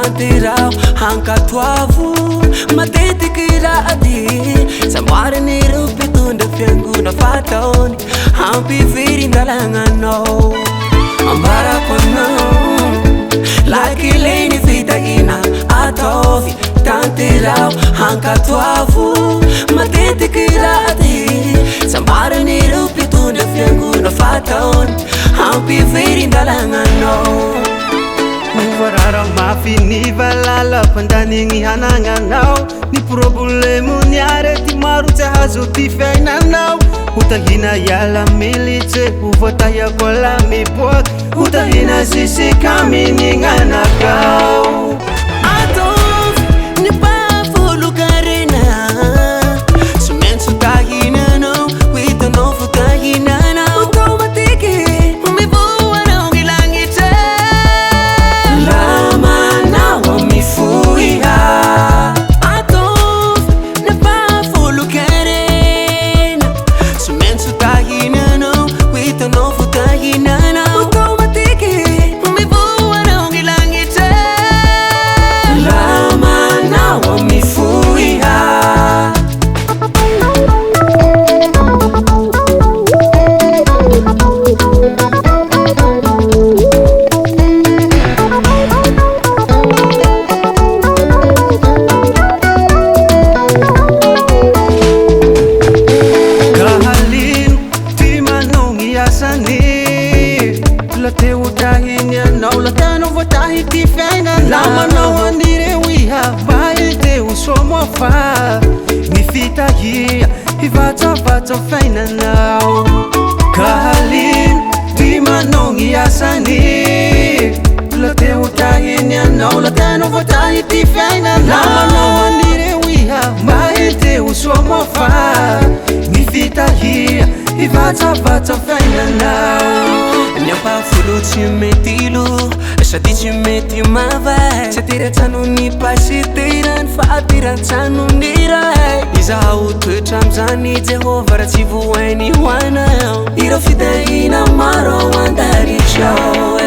tanterao hankatoavo matetiky rady samboaran'ireo mpitondra fiangona fataony hampiverindalagnanao ambarako aminao lakileny fitahina ataovy tanterao hankatoavo matetiky rady samboaran'ireo mpitondra fiangona fataony hampiverindalagnanao Varara mafy ny valala pandanigny hanagnanao ny problemo ny arety maro tsy azo ty fiainanao hotahina iala militse ho voatahiako ala miboaky hotahina zisika mininganakao ataovy ny mpafolokarena sy maintsy tahinanao hitanao fotahinanao automatike mivoanao ny lagnitse lamanao mifoiha ataovy ny mpafolokarena sy maintsy tahinanao hitanao fotahinanao automatike mivoanao ny lagnitse lamanao mifoiha kahalino ty manogny asany lateo tahiny anao latanao voatahy ty fiainanao lamanao anireo iha mahiteo somofa ny fitahia hivatsavatsa fiainanao kahalino ty manogny asany lateo tahiny anao latanao voatahy ty fiainanao lamanao anireo iha mahiteo somofa ny fitahia hivatsavatsa fiainanao ny ampafolo tsy metilo sady tsy mety mavay tsy ateratsanony pasiterany fa ateratsanony ray izaho toetra amizany jehova raha tsy voainy hoanao ireo fitahina maro andaritrao